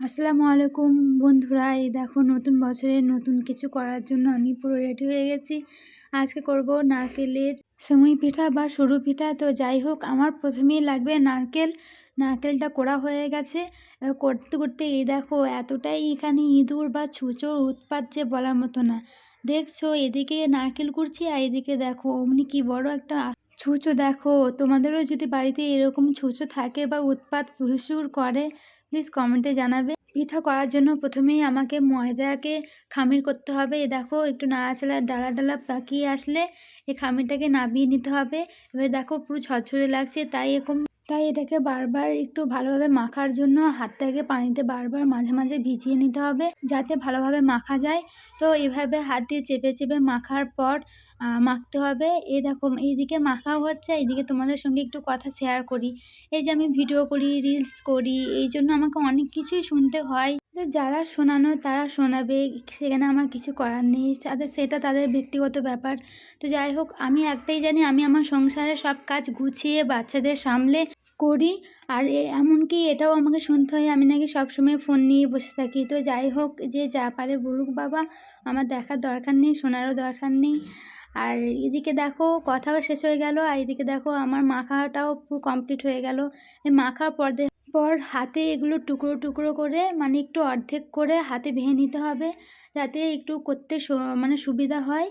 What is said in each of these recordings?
আসসালামু আলাইকুম বন্ধুরা, এই দেখো নতুন বছরে নতুন কিছু করার জন্য আমি পুরো রেডি হয়ে গেছি। আজকে করব নারকেলের সেমাই পিঠা বা সরু পিঠা। তো যাই হোক, আমার প্রথমেই লাগবে নারকেলটা কোড়া হয়ে গেছে। করতে করতে এই দেখো এতটাই এখানে ইঁদুর বা ছুঁচোর উৎপাত যে বলার মতো না। দেখছো, এদিকে নারকেল কুড়ছি আর এদিকে দেখো অমনি কি বড় একটা ছুঁচো। দেখো, তোমাদেরও যদি বাড়িতে এরকম ছুঁচো থাকে বা উৎপাত প্রচুর করে, প্লিজ কমেন্টে জানাবে। পিঠা করার জন্য প্রথমেই আমাকে ময়দাকে খামির করতে হবে। এ দেখো একটু নাড়াচাড়া ডালা ডালা পাকিয়ে আসলে এই খামিরটাকে নামিয়ে নিতে হবে। এবার দেখো পুরো ঝরঝরে লাগছে, তাই এটাকে বারবার একটু ভালোভাবে মাখার জন্য হাতটাকে পানিতে বারবার মাঝে মাঝে ভিজিয়ে নিতে হবে, যাতে ভালোভাবে মাখা যায়। তো এভাবে হাত দিয়ে চেপে চেপে মাখার পর মাখতে হবে। এই দেখো এইদিকে মাখাও হচ্ছে, এইদিকে তোমাদের সঙ্গে একটু কথা শেয়ার করি। এই যে আমি ভিডিও করি, রিলস করি, এই জন্য আমাকে অনেক কিছুই শুনতে হয়। তো যারা শোনানো তারা শোনাবে, সেখানে আমার কিছু করার নেই, সেটা তাদের ব্যক্তিগত ব্যাপার। তো যাই হোক, আমি একটাই জানি, আমি আমার সংসারে সব কাজ গুছিয়ে বাচ্চাদের সামলে করি। আর এমনকি এটাও আমাকে শুনতে হয় আমি নাকি সবসময় ফোন নিয়ে বসে থাকি। তো যাই হোক, যে যা পারে বলুক বাবা, আমার দেখার দরকার নেই, শোনারও দরকার নেই। আর এদিকে দেখো কথাও শেষ হয়ে গেল, আর এদিকে দেখো আমার মাখাটাও পুরো কমপ্লিট হয়ে গেল। এই মাখার পর হাতে এগুলো টুকরো টুকরো করে, মানে একটু অর্ধেক করে হাতে ভেঙে নিতে হবে, যাতে একটু করতে মানে সুবিধা হয়।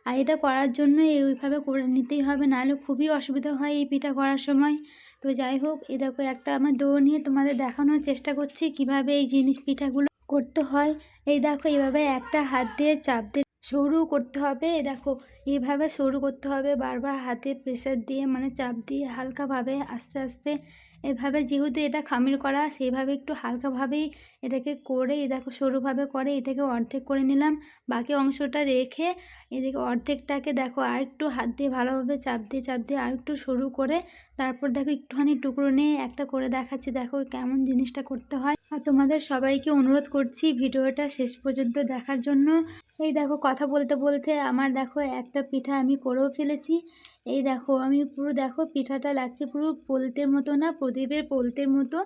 আর এটা করার জন্য ওইভাবে করে নিতেই হবে, নাহলে খুবই অসুবিধা হয় এই পিঠা করার সময়। তো যাই হোক, এই দেখো একটা আমার দৌড় নিয়ে তোমাদের দেখানোর চেষ্টা করছি কিভাবে এই পিঠাগুলো করতে হয়। এই দেখো এইভাবে একটা হাত দিয়ে চাপ দিয়ে সরু করতে হবে। এই দেখো এইভাবে সরু করতে হবে, বারবার হাতে প্রেসার দিয়ে, মানে চাপ দিয়ে হালকাভাবে আস্তে আস্তে এভাবে, যেহেতু এটা খামির করা সেইভাবে একটু হালকাভাবেই এটাকে করে, এই দেখো সরুভাবে করে এটাকে অর্ধেক করে নিলাম। বাকি অংশটা রেখে এদিকে অর্ধেকটাকে দেখো আর একটু হাত দিয়ে ভালোভাবে চাপ দিয়ে আর একটু সরু করে, তারপর দেখো একটুখানি টুকরো নিয়ে একটা করে দেখাচ্ছি, দেখো কেমন জিনিসটা করতে হয়। আর তোমাদের সবাইকে অনুরোধ করছি ভিডিওটা শেষ পর্যন্ত দেখার জন্য। এই দেখো কথা বলতে বলতে আমার দেখো একটা পিঠা আমি করেও ফেলেছি। এই দেখো আমি পুরো, দেখো পিঠাটা লাগছে পুরো পোলতের মতো, না প্রদীপের পোলতের মতো,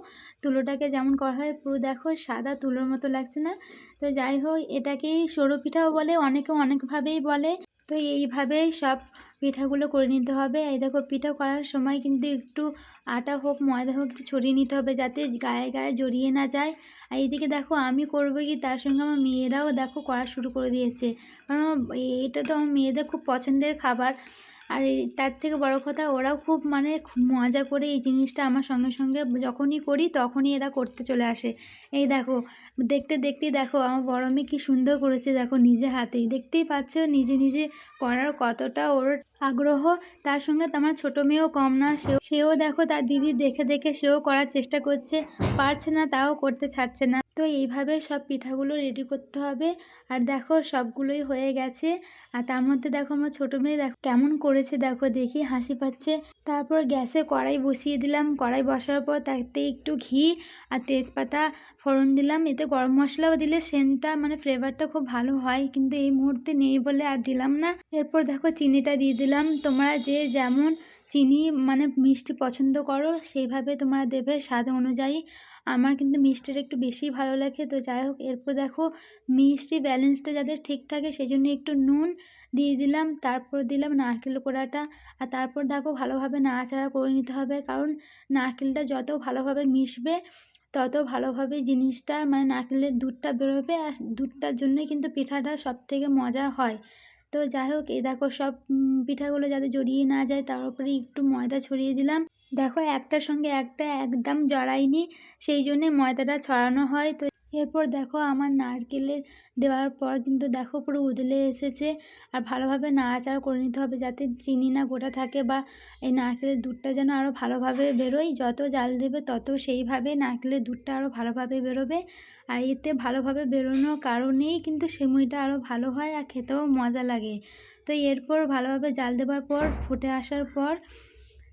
তুলোটাকে যেমন করা হয় পুরো দেখো সাদা তুলোর মতো লাগছে না? তো যাই হোক, এটাকেই সরু পিঠাও বলে, অনেকে অনেকভাবেই বলে। তো এইভাবেই সব পিঠাগুলো করে নিতে হবে। এই দেখো পিঠা করার সময় কিন্তু একটু আটা হোক ময়দা হোক একটু ছড়িয়ে নিতে হবে, যাতে গায়ে গায়ে জড়িয়ে না যায়। আর এইদিকে দেখো আমি করবো কি, তার সঙ্গে আমার মেয়েরাও দেখো করা শুরু করে দিয়েছে, কারণ এটা তো আমার মেয়েদের খুব পছন্দের খাবার। আর তার থেকে বড় কথা, ওরাও খুব মানে খুব মজা করে এই জিনিসটা আমার সঙ্গে সঙ্গে যখনই করি তখনই এরা করতে চলে আসে। এই দেখো দেখতে দেখতেই দেখো আমার বড় মেয়ে কী সুন্দর করেছে, দেখো নিজে হাতেই, দেখতেই পাচ্ছ নিজে নিজে করার কতটা ওর আগ্রহ। তার সঙ্গে তো আমার ছোটো মেয়েও কম না, সেও দেখো তার দিদি দেখে দেখে সেও করার চেষ্টা করছে, পারছে না তাও করতে ছাড়ছে না। তো এইভাবে সব পিঠাগুলো রেডি করতে হবে। আর দেখো সবগুলোই হয়ে গেছে। আর তার মধ্যে দেখো আমার ছোটো মেয়ে দেখো কেমন করেছে, দেখো দেখি হাসি পাচ্ছে। তারপর গ্যাসে কড়াই বসিয়ে দিলাম, কড়াই বসার পর তাতে একটু ঘি আর তেজপাতা ফোড়ন দিলাম। এতে গরম মশলাও দিলে সেন্টটা মানে ফ্লেভারটা খুব ভালো হয়, কিন্তু এই মুহূর্তে নেই বলে আর দিলাম না। এরপর দেখো চিনিটা দিয়ে দিলাম। তোমরা যে যেমন চিনি মানে মিষ্টি পছন্দ করো সেইভাবে তোমরা দেবে স্বাদ অনুযায়ী। আমার কিন্তু মিষ্টিটা একটু বেশি ভালো লাগে। তো যাই হোক, এরপর দেখো মিষ্টি ব্যালেন্সটা যাতে ঠিক থাকে সেই জন্য একটু নুন দিয়ে দিলাম, তারপর দিলাম নারকেল কোড়াটা। আর তারপর দেখো ভালোভাবে নাড়াচাড়া করে নিতে হবে, কারণ নারকেলটা যত ভালোভাবে মিশবে তত ভালোভাবে জিনিসটা মানে নারকেলের দুধটা বেরোবে, আর দুধটার জন্যই কিন্তু পিঠাটা সব থেকে মজা হয়। তো যাই হোক, এই দেখো সব পিঠাগুলো যাতে জড়িয়ে না যায় তার উপরে একটু ময়দা ছড়িয়ে দিলাম। দেখো একটার সঙ্গে একটা একদম জড়ায়নি, সেই জন্যে ময়দাটা ছড়ানো হয়। তো এরপর দেখো আমার নারকেলের দেওয়ার পর কিন্তু দেখো পুরো উদলে এসেছে। আর ভালোভাবে নাড়াচাড়া করে নিতে হবে যাতে চিনি না গোটা থাকে, বা এই নারকেলের দুধটা যেন আরও ভালোভাবে বেরোয়। যত জাল দেবে তত সেইভাবে নারকেলের দুধটা আরও ভালোভাবে বেরোবে। আর এতে ভালোভাবে বেরোনোর কারণেই কিন্তু সেমুইটা আরও ভালো হয় আর খেতেও মজা লাগে। তো এরপর ভালোভাবে জাল দেওয়ার পর ফুটে আসার পর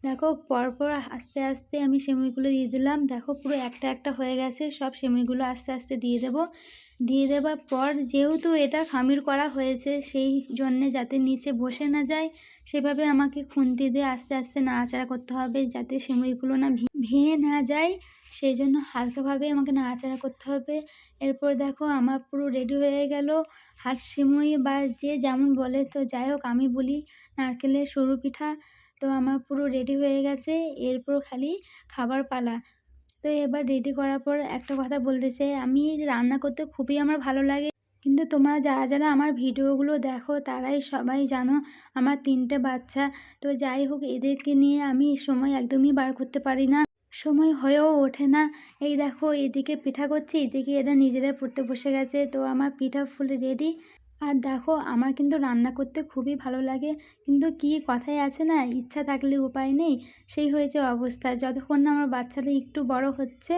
দেখো পরপর আস্তে আস্তে আমি সেমাইগুলো দিয়ে দিলাম। দেখো পুরো একটা একটা হয়ে গেছে। সব সেমাইগুলো আস্তে আস্তে দিয়ে দেবো। দিয়ে দেওয়ার পর যেহেতু এটা খামির করা হয়েছে সেই জন্যে যাতে নিচে বসে না যায় সেভাবে আমাকে খুন্তি দিয়ে আস্তে আস্তে নাড়াচাড়া করতে হবে যাতে সেমাইগুলো না ভেঙে না যায়, সেই জন্য হালকাভাবে আমাকে নাড়াচাড়া করতে হবে। এরপর দেখো আমার পুরো রেডি হয়ে গেল হাত সেমাই বা যে যেমন বলে, তো যাই হোক আমি বলি নারকেলের সরু পিঠা। তো আমার পুরো রেডি হয়ে গেছে, এরপর খালি খাবার পালা। তো এবার রেডি করার পর একটা কথা বলতে চাই, আমি রান্না করতে খুবই আমার ভালো লাগে। কিন্তু তোমরা যারা যারা আমার ভিডিওগুলো দেখো তারাই সবাই জানো আমার 3টে বাচ্চা। তো যাই হোক এদেরকে নিয়ে আমি সময় একদমই বার করতে পারি না, সময় হয়েও ওঠে না। এই দেখো এদিকে পিঠা করছি, এদিকে এরা নিজেরাই পড়তে বসে গেছে। তো আমার পিঠা ফুল রেডি। আর দেখো আমার কিন্তু রান্না করতে খুবই ভালো লাগে, কিন্তু কি কথায় আছে না, ইচ্ছা থাকলে উপায় নেই, সেই হয়েছে অবস্থা। যতক্ষণ না আমার বাচ্চাটা একটু বড় হচ্ছে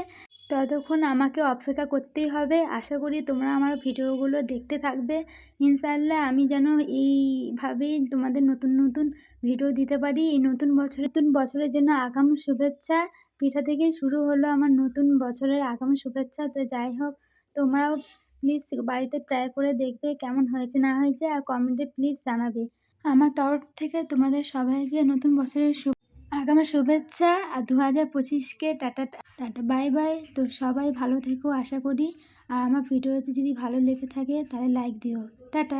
ততক্ষণ আমাকে অপেক্ষা করতেই হবে। আশা করি তোমরা আমার ভিডিওগুলো দেখতে থাকবে। ইনশাআল্লাহ আমি যেন এইভাবেই তোমাদের নতুন নতুন ভিডিও দিতে পারি। এই নতুন বছরের জন্য আগাম শুভেচ্ছা। পিঠা থেকেই শুরু হলো আমার নতুন বছরের আগাম শুভেচ্ছা। তো যাই হোক তোমরাও প্লিজ বাড়িতে ট্রাই করে দেখবে কেমন হয়েছে না হয়েছে, আর কমেন্টে প্লিজ জানাবে। আমার তরফ থেকে তোমাদের সবাইকে নতুন বছরের আগামী শুভেচ্ছা। আর 2025কে টাটা টাটা বাই বাই। তো সবাই ভালো থেকো আশা করি। আর আমার ভিডিওতে যদি ভালো লেগে থাকে তাহলে লাইক দিও। টাটা।